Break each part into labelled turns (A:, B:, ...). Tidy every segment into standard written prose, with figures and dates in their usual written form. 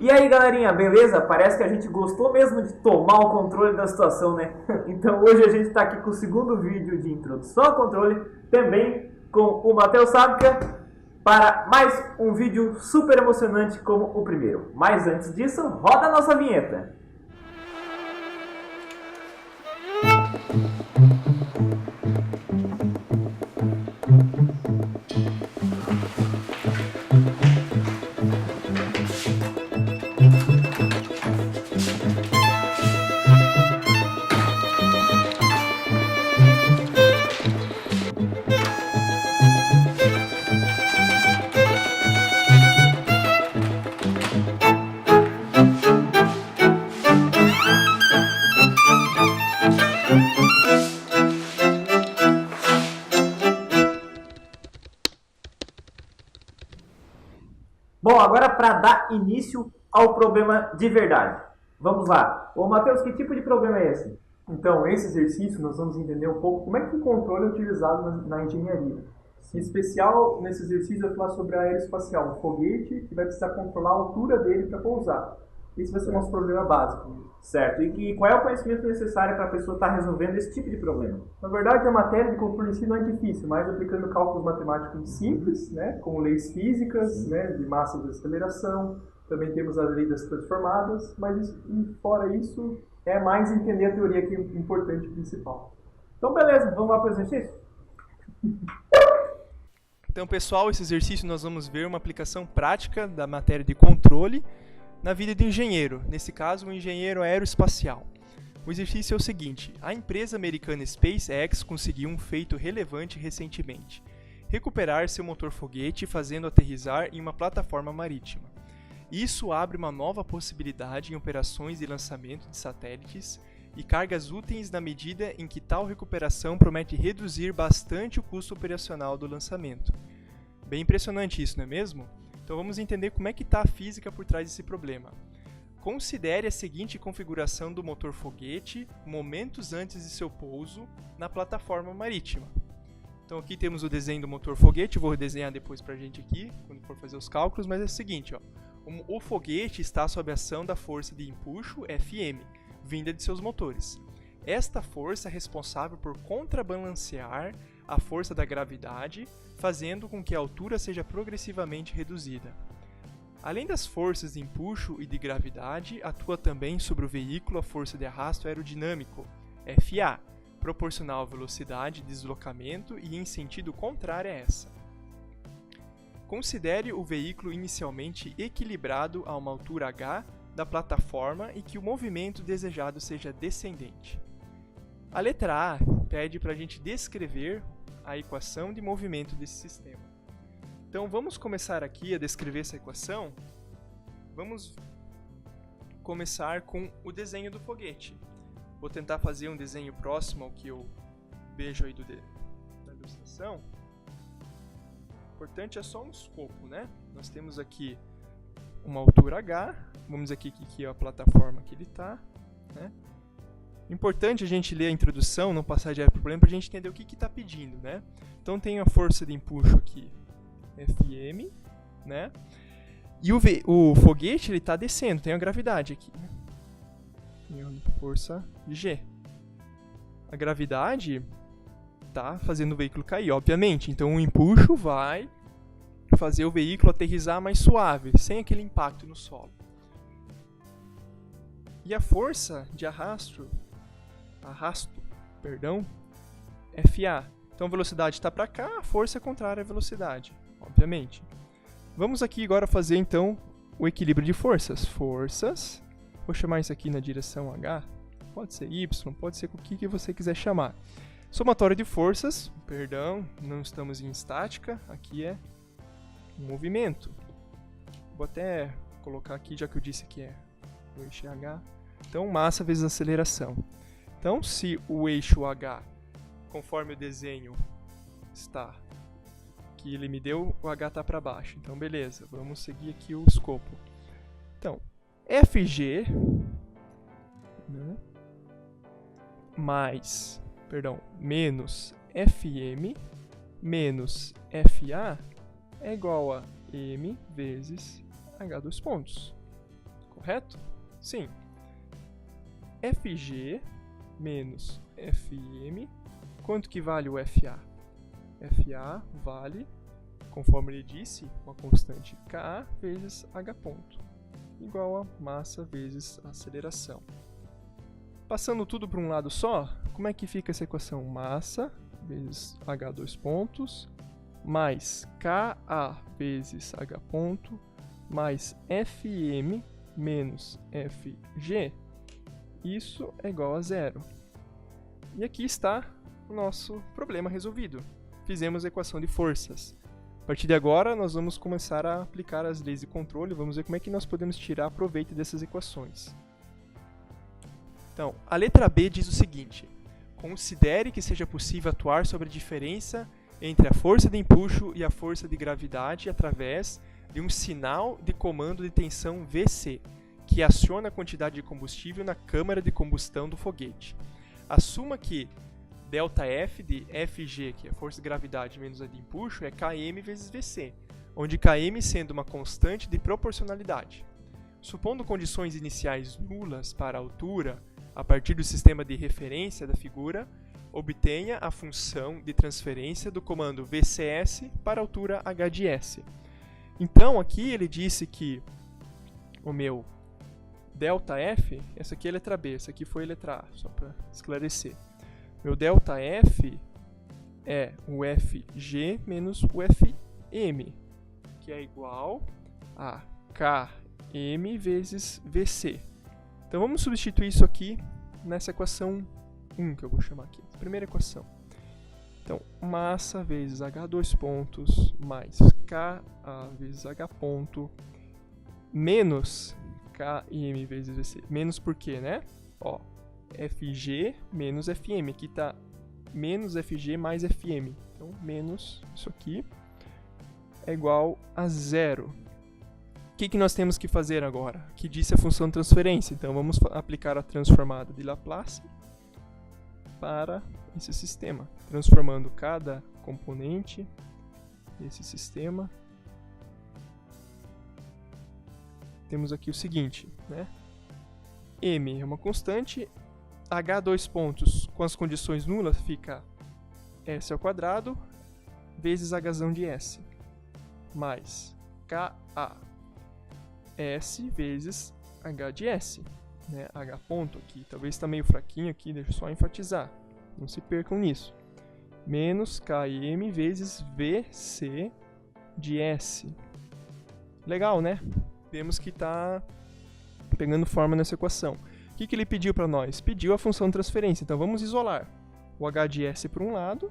A: E aí, galerinha, beleza? Parece que a gente gostou mesmo de tomar o controle da situação, né? Então hoje a gente está aqui com o segundo vídeo de introdução ao controle, também com o Matheus Sábica, para mais um vídeo super emocionante como o primeiro. Mas antes disso, roda a nossa vinheta. Bom, agora para dar início ao problema de verdade. Vamos lá. Ô Matheus, que tipo de problema é esse?
B: Então, esse exercício nós vamos entender um pouco como é que o controle é utilizado na engenharia. Em especial, nesse exercício, eu vou falar sobre a aeroespacial, um foguete que vai precisar controlar a altura dele para pousar. Esse vai ser o nosso problema básico.
A: Certo. E qual é o conhecimento necessário para a pessoa estar resolvendo esse tipo de problema?
B: Na verdade, a matéria de controle em si não é difícil, mas aplicando cálculos matemáticos simples, né, como leis físicas, né, de massa de aceleração, também temos as leis das transformadas, mas fora isso, é mais entender a teoria que é importante e principal.
A: Então, beleza, vamos lá para o exercício?
C: Então, pessoal, esse exercício nós vamos ver uma aplicação prática da matéria de controle na vida do engenheiro, nesse caso, um engenheiro aeroespacial. O exercício é o seguinte: a empresa americana SpaceX conseguiu um feito relevante recentemente: recuperar seu motor foguete fazendo aterrissar em uma plataforma marítima. Isso abre uma nova possibilidade em operações de lançamento de satélites e cargas úteis na medida em que tal recuperação promete reduzir bastante o custo operacional do lançamento. Bem impressionante isso, não é mesmo? Então vamos entender como é que está a física por trás desse problema. Considere a seguinte configuração do motor foguete momentos antes de seu pouso na plataforma marítima. Então aqui temos o desenho do motor foguete, vou desenhar depois para a gente aqui, quando for fazer os cálculos, mas é o seguinte, ó, o foguete está sob a ação da força de empuxo Fm, vinda de seus motores. Esta força é responsável por contrabalancear a força da gravidade, fazendo com que a altura seja progressivamente reduzida. Além das forças de empuxo e de gravidade, atua também sobre o veículo a força de arrasto aerodinâmico, FA, proporcional à velocidade de deslocamento e em sentido contrário a essa. Considere o veículo inicialmente equilibrado a uma altura h da plataforma e que o movimento desejado seja descendente. A letra A pede para a gente descrever a equação de movimento desse sistema. Então vamos começar aqui a descrever essa equação. Vamos começar com o desenho do foguete. Vou tentar fazer um desenho próximo ao que eu vejo aí da ilustração. O importante é só um escopo, né? Nós temos aqui uma altura h, vamos aqui que é a plataforma que ele está, né? Importante a gente ler a introdução, não passar direto para o problema, para a gente entender o que está pedindo, né? Então tem a força de empuxo aqui, Fm, né? E o foguete ele está descendo, tem a gravidade aqui, né? Tem a força G. A gravidade está fazendo o veículo cair, obviamente. Então o empuxo vai fazer o veículo aterrissar mais suave, sem aquele impacto no solo. E a força de arrasto, FA. Então a velocidade está para cá, a força é contrária à velocidade, obviamente. Vamos aqui agora fazer então o equilíbrio de forças. Forças, vou chamar isso aqui na direção H, pode ser Y, pode ser o que você quiser chamar. Somatório de forças, não estamos em estática, aqui é movimento. Vou até colocar aqui, já que eu disse que é o eixo H. Então, massa vezes aceleração. Então, se o eixo H, conforme o desenho está, que ele me deu, o H está para baixo. Então, beleza, vamos seguir aqui o escopo. Então, FG, né, menos FM menos FA é igual a M vezes H2 pontos. correto? Sim. FG menos FM, quanto que vale o FA? FA vale, conforme ele disse, uma constante Ka vezes H ponto, igual a massa vezes aceleração. Passando tudo para um lado só, como é que fica essa equação? Massa vezes H dois pontos, mais Ka vezes H ponto, mais FM menos FG, isso é igual a zero. E aqui está o nosso problema resolvido. Fizemos a equação de forças. A partir de agora, nós vamos começar a aplicar as leis de controle, vamos ver como é que nós podemos tirar proveito dessas equações. Então, a letra B diz o seguinte: considere que seja possível atuar sobre a diferença entre a força de empuxo e a força de gravidade através de um sinal de comando de tensão VC, que aciona a quantidade de combustível na câmara de combustão do foguete. Assuma que ΔF de Fg, que é a força de gravidade menos a de empuxo, é Km vezes Vc, onde Km sendo uma constante de proporcionalidade. Supondo condições iniciais nulas para a altura, a partir do sistema de referência da figura, obtenha a função de transferência do comando VCS para a altura h de s. Então, aqui ele disse que o meu ΔF, essa aqui é a letra B, essa aqui foi a letra A, só para esclarecer. Meu ΔF é o Fg menos o Fm, que é igual a Km vezes Vc. Então vamos substituir isso aqui nessa equação 1, que eu vou chamar aqui, primeira equação. Então, massa vezes H dois pontos mais Ka vezes H ponto menos Km vezes Vc. Menos por quê, né? Ó, Fg menos Fm. Aqui está menos Fg mais Fm. Então, menos isso aqui é igual a zero. O que nós temos que fazer agora? Aqui disse a função de transferência. Então, vamos aplicar a transformada de Laplace para esse sistema, transformando cada componente desse sistema. Temos aqui o seguinte, né? M é uma constante, H dois pontos com as condições nulas fica S ao quadrado vezes Hzão de S, mais Ka S vezes H de S, né? H ponto aqui, talvez está meio fraquinho aqui, deixa eu só enfatizar, não se percam nisso, menos Km vezes Vc de S. Legal, né? Vemos que está pegando forma nessa equação. O que ele pediu para nós? Pediu a função de transferência. Então vamos isolar o H de S para um lado,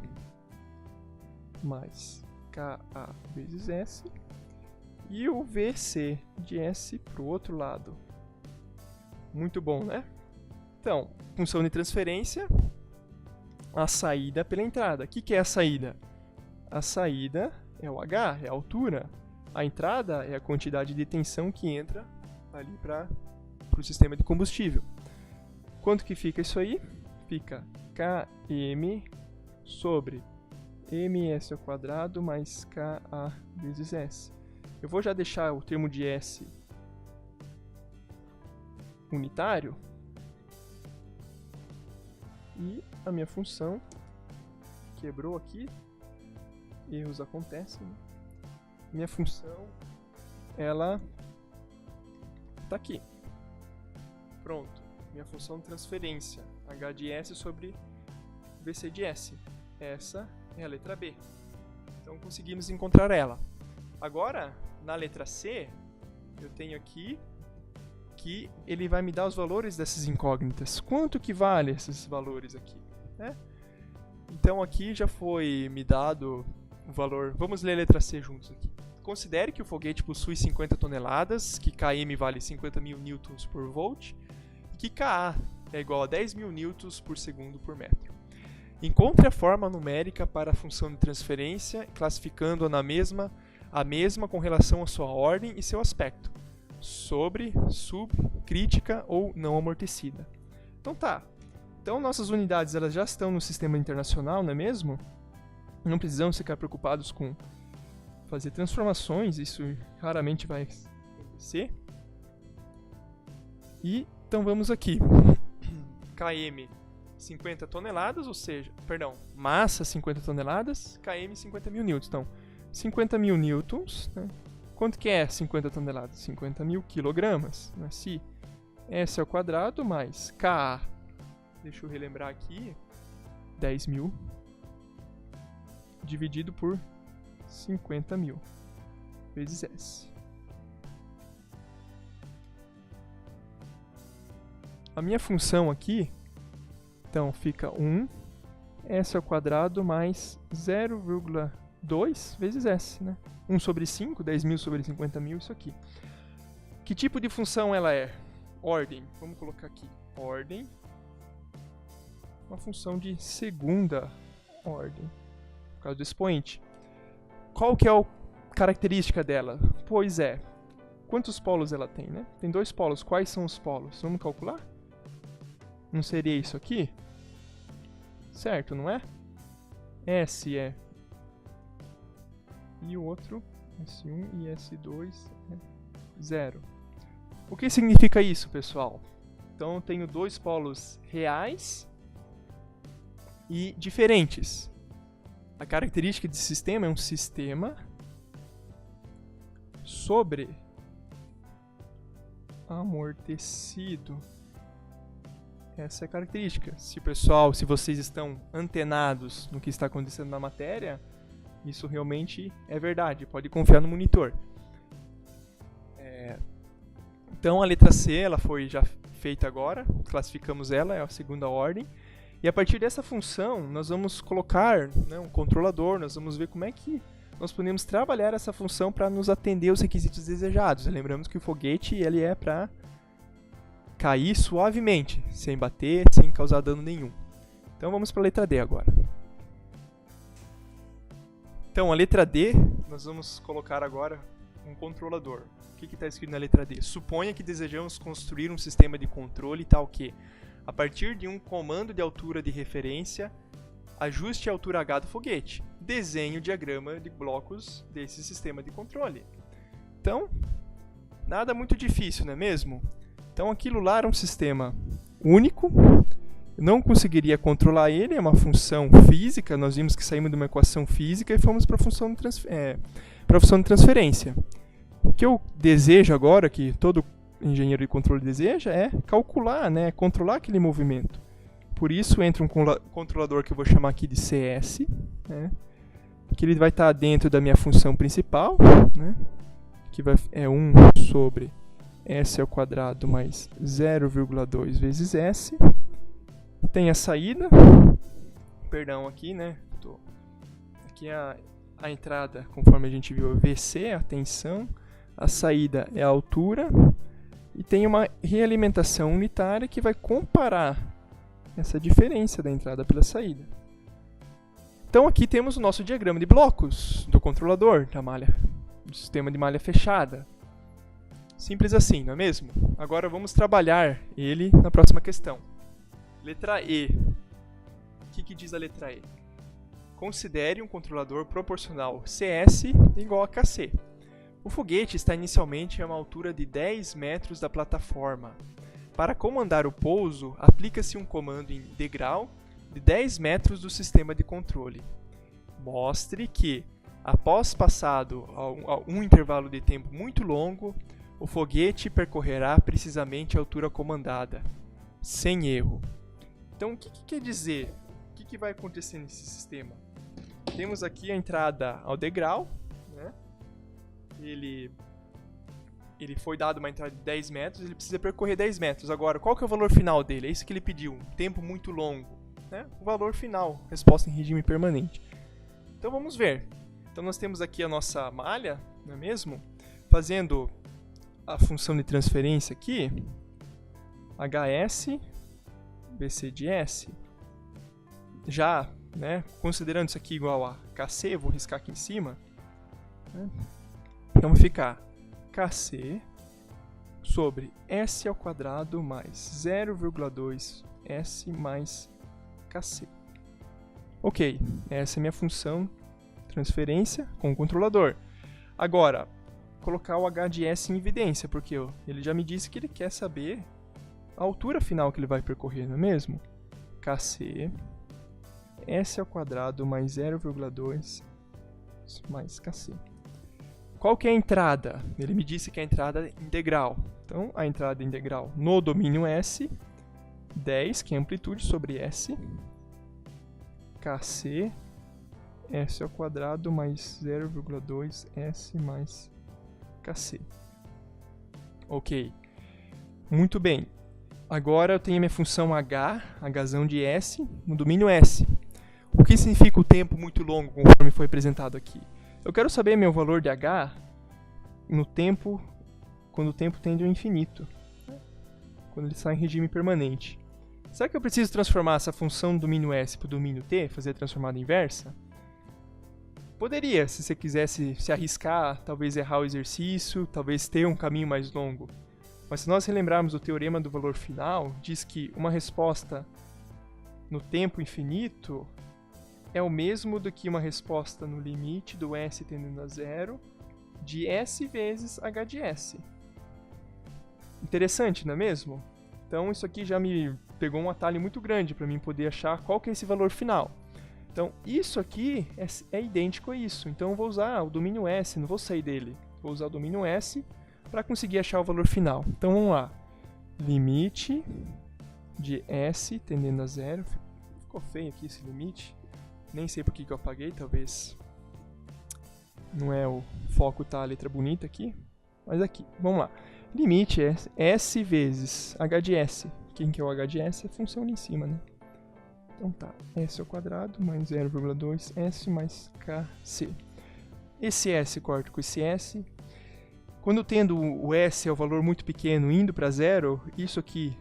C: mais Ka vezes S, e o Vc de S para o outro lado. Muito bom, né? Então, função de transferência, a saída pela entrada. O que é a saída? A saída é o H, é a altura. A entrada é a quantidade de tensão que entra ali para o sistema de combustível. Quanto que fica isso aí? Fica Km sobre ms ao quadrado mais Ka vezes S. Eu vou já deixar o termo de S unitário. E a minha função quebrou aqui. Erros acontecem, né? Minha função, ela está aqui. Pronto. Minha função de transferência, H de S sobre Vc de S. Essa é a letra B. Então conseguimos encontrar ela. Agora, na letra C, eu tenho aqui que ele vai me dar os valores dessas incógnitas. Quanto que vale esses valores aqui, né? Então aqui já foi me dado o valor. Vamos ler a letra C juntos aqui. Considere que o foguete possui 50 toneladas, que Km vale 50.000 newtons por volt, e que Ka é igual a 10.000 newtons por segundo por metro. Encontre a forma numérica para a função de transferência, classificando-a a mesma com relação à sua ordem e seu aspecto, sobre, sub, crítica ou não amortecida. Então tá. Então nossas unidades elas já estão no sistema internacional, não é mesmo? Não precisamos ficar preocupados com fazer transformações, isso raramente vai acontecer. E então vamos aqui. km 50 toneladas, ou seja, perdão, massa 50 toneladas, km 50 mil newtons. Então, 50 mil newtons, né? Quanto que é 50 toneladas? 50 mil quilogramas, né? Se S ao quadrado mais Ka, deixa eu relembrar aqui, 10 mil dividido por 50 mil vezes S. A minha função aqui, então, fica 1 S ao quadrado mais 0,2 vezes S, né? 1 sobre 5, 10 mil sobre 50 mil, isso aqui. Que tipo de função ela é? Ordem. Vamos colocar aqui. Ordem. Uma função de segunda ordem. Por causa do expoente. Qual que é a característica dela? Pois é. Quantos polos ela tem, né? Tem 2 polos. Quais são os polos? Vamos calcular? Não seria isso aqui? Certo, não é? S é... E o outro, S1 e S2 é 0. O que significa isso, pessoal? Então, eu tenho 2 polos reais e diferentes. A característica desse sistema é um sistema sobre amortecido. Essa é a característica. Se vocês estão antenados no que está acontecendo na matéria, isso realmente é verdade. Pode confiar no monitor. Então a letra C ela foi já feita agora. Classificamos ela, é a segunda ordem. E a partir dessa função, nós vamos colocar, né, um controlador. Nós vamos ver como é que nós podemos trabalhar essa função para nos atender aos requisitos desejados. Lembramos que o foguete ele é para cair suavemente, sem bater, sem causar dano nenhum. Então vamos para a letra D agora. Então a letra D, nós vamos colocar agora um controlador. O que está escrito na letra D? Suponha que desejamos construir um sistema de controle tal que, a partir de um comando de altura de referência, ajuste a altura H do foguete. Desenhe o diagrama de blocos desse sistema de controle. Então, nada muito difícil, não é mesmo? Então aquilo lá era um sistema único, eu não conseguiria controlar ele, é uma função física, nós vimos que saímos de uma equação física e fomos para a função de transferência. O que eu desejo agora, que todo engenheiro de controle deseja, é calcular, né, controlar aquele movimento. Por isso entra um controlador que eu vou chamar aqui de CS, né, que ele vai estar dentro da minha função principal, né, que é 1 sobre S ao quadrado mais 0,2 vezes S. Tem a saída, perdão aqui, né? Aqui é a entrada, conforme a gente viu, é VC, a tensão. A saída é a altura. E tem uma realimentação unitária que vai comparar essa diferença da entrada pela saída. Então aqui temos o nosso diagrama de blocos do controlador da malha, do sistema de malha fechada. Simples assim, não é mesmo? Agora vamos trabalhar ele na próxima questão. Letra E. O que diz a letra E? Considere um controlador proporcional CS igual a KC. O foguete está inicialmente a uma altura de 10 metros da plataforma. Para comandar o pouso, aplica-se um comando em degrau de 10 metros do sistema de controle. Mostre que, após passado um intervalo de tempo muito longo, o foguete percorrerá precisamente a altura comandada, sem erro. Então, o que quer dizer? O que vai acontecer nesse sistema? Temos aqui a entrada ao degrau, né? Ele foi dado uma entrada de 10 metros, ele precisa percorrer 10 metros. Agora, qual que é o valor final dele? É isso que ele pediu, um tempo muito longo, né? O valor final, resposta em regime permanente. Então, vamos ver. Então, nós temos aqui a nossa malha, não é mesmo? Fazendo a função de transferência aqui, HS, BC de S. Já, né, considerando isso aqui igual a KC, vou riscar aqui em cima. Né? Então vai ficar KC sobre S ao quadrado mais 0,2 S mais KC. Ok, essa é a minha função transferência com o controlador. Agora, colocar o H de S em evidência, porque ele já me disse que ele quer saber a altura final que ele vai percorrer, não é mesmo? Kc, S ao quadrado mais 0,2 mais Kc. Qual que é a entrada? Ele me disse que a entrada é integral. Então, a entrada integral no domínio S, 10, que é amplitude, sobre S, Kc, S ao quadrado mais 0,2 S mais Kc. Ok. Muito bem. Agora eu tenho a minha função h, hzão de S, no domínio S. O que significa o tempo muito longo, conforme foi apresentado aqui? Eu quero saber meu valor de h no tempo, quando o tempo tende ao infinito, quando ele está em regime permanente. Será que eu preciso transformar essa função do domínio S para o domínio T, fazer a transformada inversa? Poderia, se você quisesse se arriscar, talvez errar o exercício, talvez ter um caminho mais longo. Mas se nós relembrarmos o teorema do valor final, diz que uma resposta no tempo infinito é o mesmo do que uma resposta no limite do S tendendo a zero de S vezes H de S. Interessante, não é mesmo? Então isso aqui já me pegou um atalho muito grande para mim poder achar qual que é esse valor final. Então isso aqui é idêntico a isso. Então eu vou usar o domínio S, não vou sair dele. Vou usar o domínio S para conseguir achar o valor final. Então vamos lá. Limite de S tendendo a zero. Ficou feio aqui esse limite. Nem sei por que eu apaguei, talvez não é o foco, tá a letra bonita aqui. Mas aqui, vamos lá. Limite é S vezes H de S. Quem que é o H de S? É a função ali em cima, né? Então tá, S ao quadrado mais 0,2 S mais Kc. Esse S corta com esse S. Quando tendo o S é o valor muito pequeno indo para zero, isso aqui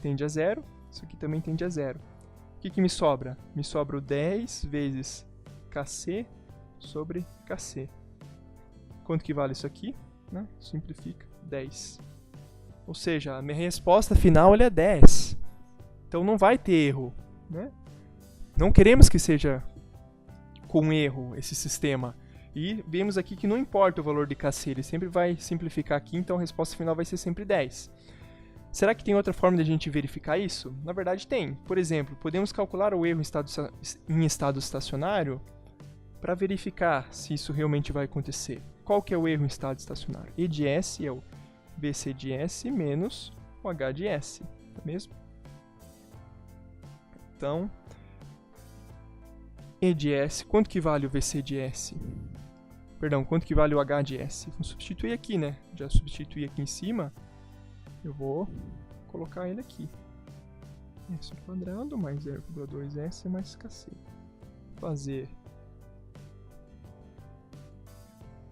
C: tende a zero, isso aqui também tende a zero. O que me sobra? Me sobra o 10 vezes Kc sobre Kc. Quanto que vale isso aqui? Né? Simplifica, 10. Ou seja, a minha resposta final é 10. Então não vai ter erro. Né? Não queremos que seja com erro esse sistema. E vemos aqui que não importa o valor de Kc, ele sempre vai simplificar aqui, então a resposta final vai ser sempre 10. Será que tem outra forma de a gente verificar isso? Na verdade tem. Por exemplo, podemos calcular o erro em estado estacionário para verificar se isso realmente vai acontecer. Qual que é o erro em estado estacionário? E de S é o BC de S menos o H de S, não é mesmo? Então, E de S, quanto que vale o VC de S? Perdão, quanto que vale o H de S? Vamos substituir aqui, né? Já substituí aqui em cima, eu vou colocar ele aqui. S ao quadrado mais 0,2 S mais Kc. Fazer.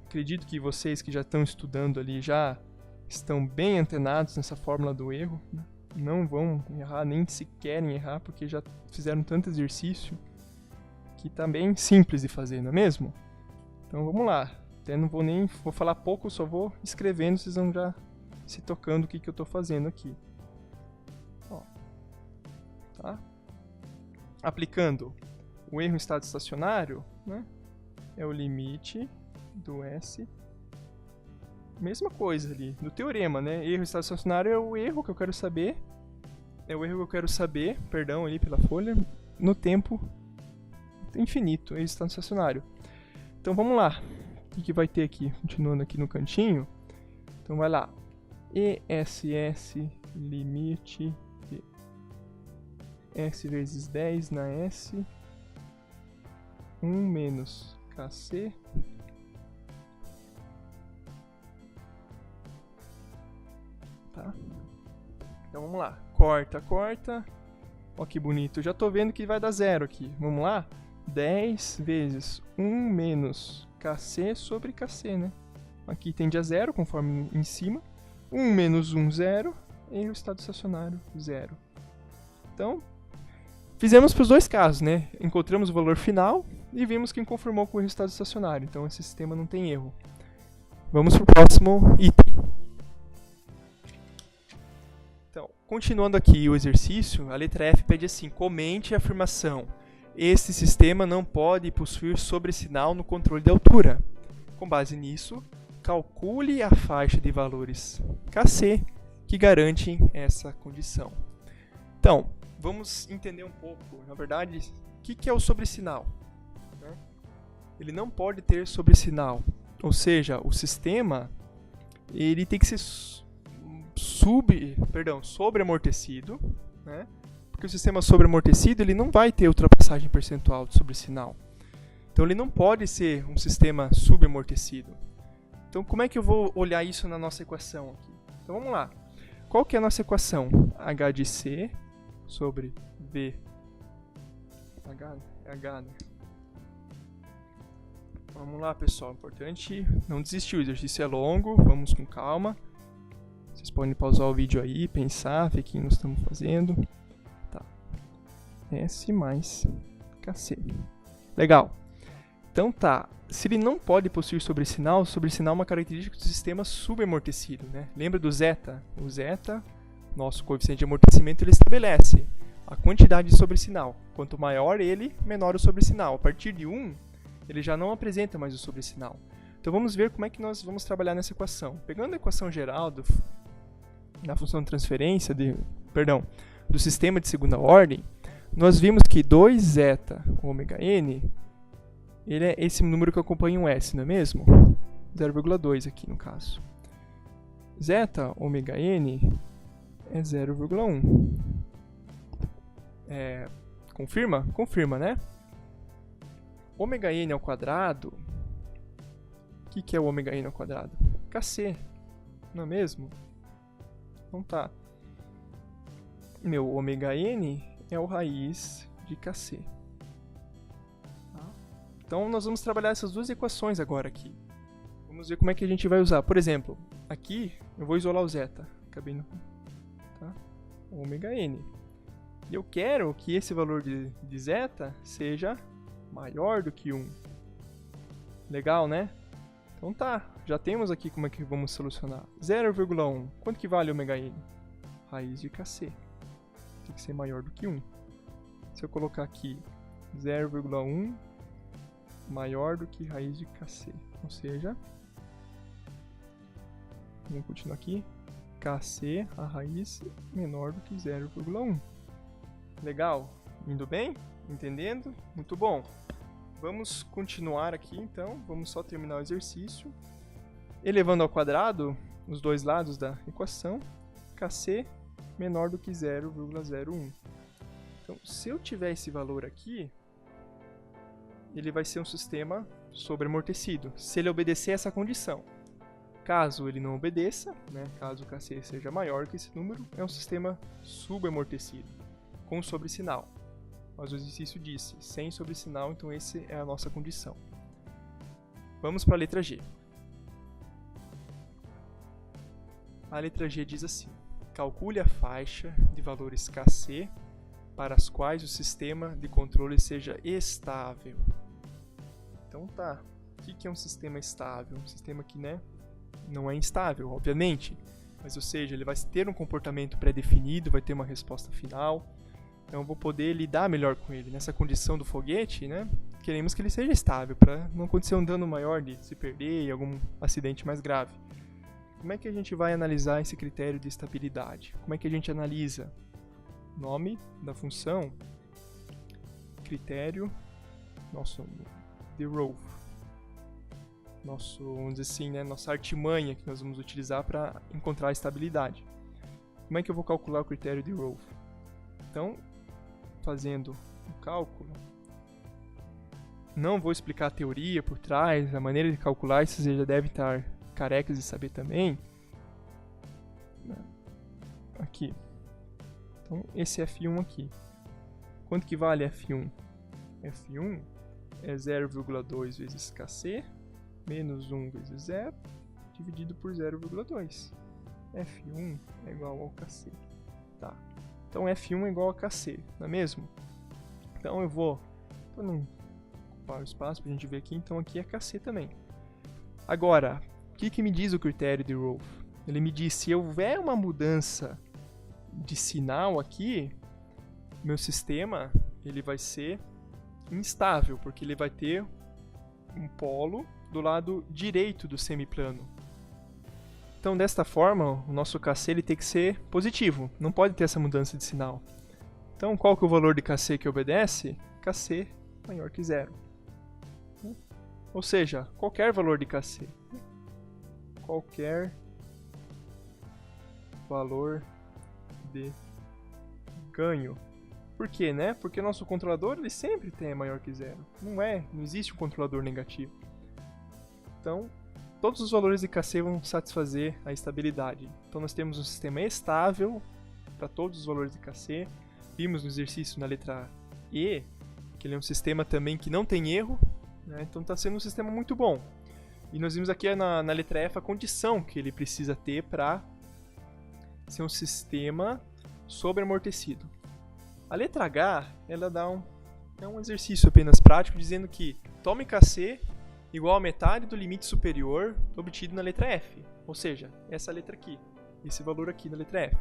C: Acredito que vocês que já estão estudando ali já estão bem antenados nessa fórmula do erro, né? Não vão errar, nem se querem errar, porque já fizeram tanto exercício que tá bem simples de fazer, não é mesmo? Então vamos lá. Até não vou falar pouco, só vou escrevendo, vocês vão já se tocando o que eu estou fazendo aqui. Ó, tá? Aplicando o erro em estado estacionário, né? É o limite do S. Mesma coisa ali, do teorema, né? Erro em estado estacionário é o erro que eu quero saber. Perdão, ali pela folha, no tempo infinito, erro em estado estacionário. Então vamos lá. O que vai ter aqui? Continuando aqui no cantinho. Então vai lá. ESS limite de S vezes 10 na S. 1 menos Kc. Tá? Então vamos lá. Corta. Ó que bonito. Eu já tô vendo que vai dar zero aqui. Vamos lá? 10 vezes 1 menos Kc sobre Kc, né? Aqui tende a zero, conforme em cima. 1 menos 1, 0. E o estado estacionário, 0. Então, fizemos para os dois casos, né? Encontramos o valor final e vimos que conformou com o estado estacionário. Então, esse sistema não tem erro. Vamos para o próximo item. Então, continuando aqui o exercício, a letra F pede assim: comente a afirmação. Este sistema não pode possuir sobressinal no controle de altura. Com base nisso, calcule a faixa de valores Kc que garantem essa condição. Então, vamos entender um pouco, na verdade, o que é o sobressinal, né? Ele não pode ter sobressinal, ou seja, o sistema ele tem que ser sobreamortecido, né? Porque o sistema sobreamortecido ele não vai ter ultrapassagem percentual de sobressinal. Então ele não pode ser um sistema subamortecido. Então como é que eu vou olhar isso na nossa equação aqui? Então vamos lá. Qual que é a nossa equação? H de C sobre V. H, né? Vamos lá, pessoal. Importante não desistir. O exercício é longo. Vamos com calma. Vocês podem pausar o vídeo aí, pensar, ver o que nós estamos fazendo. Tá. S mais KC. Legal. Então tá. Se ele não pode possuir sobressinal é uma característica do sistema subamortecido, né? Lembra do zeta? O zeta, nosso coeficiente de amortecimento, ele estabelece a quantidade de sobressinal. Quanto maior ele, menor o sobressinal. A partir de 1, ele já não apresenta mais o sobressinal. Então vamos ver como é que nós vamos trabalhar nessa equação. Pegando a equação geral da função de transferência, do sistema de segunda ordem, nós vimos que 2 zeta ômega n, ele é esse número que acompanha um S, não é mesmo? 0,2 aqui no caso. Zeta ômega n é 0,1. Confirma? Confirma, né? Ômega n ao quadrado, o que é o ômega n ao quadrado? Kc, não é mesmo? Então tá. Meu ômega n é o raiz de Kc. Tá? Então nós vamos trabalhar essas duas equações agora aqui. Vamos ver como é que a gente vai usar. Por exemplo, aqui eu vou isolar o zeta. Acabei no... Tá? Ômega n. E eu quero que esse valor de zeta seja maior do que 1. Legal, né? Então tá, já temos aqui como é que vamos solucionar. 0,1, quanto que vale ômega n? Raiz de Kc. Tem que ser maior do que 1. Se eu colocar aqui 0,1 maior do que raiz de Kc, ou seja, vamos continuar aqui, Kc, a raiz menor do que 0,1. Legal? Indo bem? Entendendo? Muito bom. Vamos continuar aqui então, vamos só terminar o exercício. Elevando ao quadrado os dois lados da equação, Kc menor do que 0,01. Então, se eu tiver esse valor aqui, ele vai ser um sistema sobreamortecido, se ele obedecer essa condição. Caso ele não obedeça, né, caso o Kc seja maior que esse número, é um sistema subamortecido, com sobressinal. Mas o exercício disse, sem sobressinal, então essa é a nossa condição. Vamos para a letra G. A letra G diz assim: calcule a faixa de valores Kc para as quais o sistema de controle seja estável. Então tá, o que é um sistema estável? Um sistema que, né, não é instável, obviamente, mas ou seja, ele vai ter um comportamento pré-definido, vai ter uma resposta final. Então eu vou poder lidar melhor com ele. Nessa condição do foguete, né, queremos que ele seja estável, para não acontecer um dano maior de se perder e algum acidente mais grave. Como é que a gente vai analisar esse critério de estabilidade? Como é que a gente analisa? Nome da função, critério, nosso de Rolf. Vamos dizer assim, né, nossa artimanha que nós vamos utilizar para encontrar a estabilidade. Como é que eu vou calcular o critério de Rolf? Então, fazendo o cálculo, não vou explicar a teoria por trás, a maneira de calcular, isso vocês já devem estar carecas de saber também. Aqui. Então, esse F1 aqui. Quanto que vale F1? F1 é 0,2 vezes Kc, menos 1 vezes 0, dividido por 0,2. F1 é igual ao Kc. Tá. Então F1 é igual a Kc, não é mesmo? Então eu vou... Para não ocupar o espaço para a gente ver aqui, então aqui é Kc também. Agora, o que me diz o critério de Rolf? Ele me diz, se houver uma mudança de sinal aqui, meu sistema ele vai ser instável, porque ele vai ter um polo do lado direito do semiplano. Então, desta forma, o nosso KC ele tem que ser positivo, não pode ter essa mudança de sinal. Então, qual que é o valor de KC que obedece? KC maior que 0. Ou seja, qualquer valor de KC. Qualquer valor de ganho. Por quê, né? Porque o nosso controlador ele sempre tem maior que 0. Não existe um controlador negativo. Então, todos os valores de KC vão satisfazer a estabilidade. Então nós temos um sistema estável para todos os valores de KC. Vimos no exercício na letra E, que ele é um sistema também que não tem erro, né? Então está sendo um sistema muito bom. E nós vimos aqui na letra F a condição que ele precisa ter para ser um sistema sobreamortecido. A letra H, ela dá um exercício apenas prático, dizendo que tome KC igual a metade do limite superior obtido na letra F. Ou seja, essa letra aqui, esse valor aqui na letra F.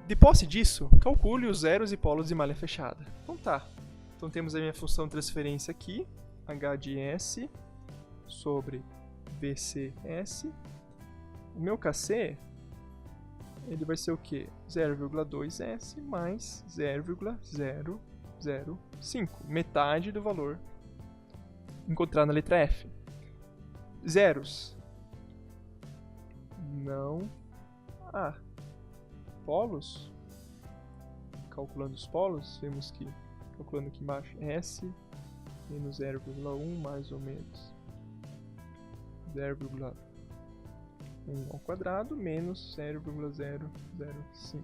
C: De posse disso, calcule os zeros e polos de malha fechada. Então tá. Então temos a minha função de transferência aqui, H de S sobre VCS. O meu KC, ele vai ser o quê? 0,2S mais 0,005. Metade do valor encontrado na letra F. Zeros. Não há. Polos. Calculando os polos, vemos que, calculando aqui embaixo, S menos 0,1 mais ou menos 0,1 ao quadrado menos 0,005.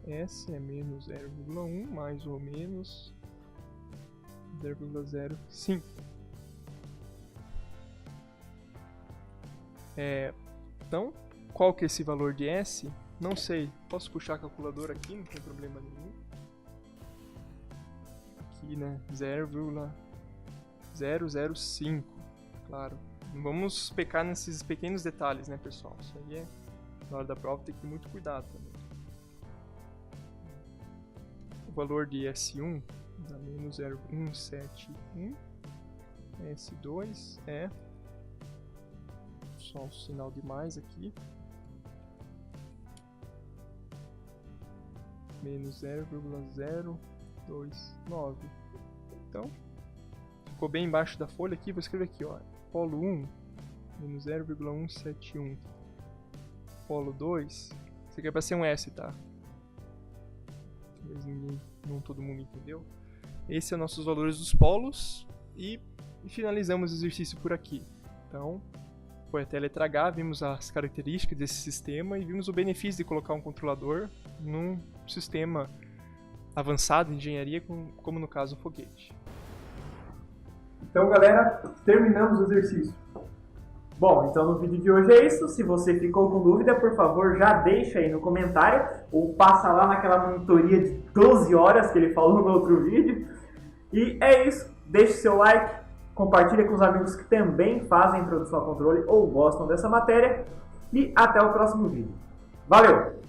C: S é menos 0,1 mais ou menos 0,05. Então, qual que é esse valor de S? Não sei. Posso puxar a calculadora aqui, não tem problema nenhum. Aqui, né? 0,005. Claro. Não vamos pecar nesses pequenos detalhes, né, pessoal? Isso aí na hora da prova tem que ter muito cuidado também. O valor de S1 dá menos 0,171. S2 é só um sinal de mais aqui. Menos 0,029. Então, ficou bem embaixo da folha aqui. Vou escrever aqui, ó. Polo 1, menos 0,171. Polo 2, isso aqui é para ser um S, tá? Talvez não todo mundo entendeu. Esses são nossos valores dos polos. E finalizamos o exercício por aqui. Então, foi até a letra H, vimos as características desse sistema e vimos o benefício de colocar um controlador num sistema avançado de engenharia, como no caso o foguete.
B: Então, galera, terminamos o exercício.
A: Bom, então no vídeo de hoje é isso. Se você ficou com dúvida, por favor, já deixa aí no comentário ou passa lá naquela monitoria de 12 horas que ele falou no outro vídeo. E é isso. Deixe seu like, compartilhe com os amigos que também fazem introdução ao controle ou gostam dessa matéria. E até o próximo vídeo. Valeu!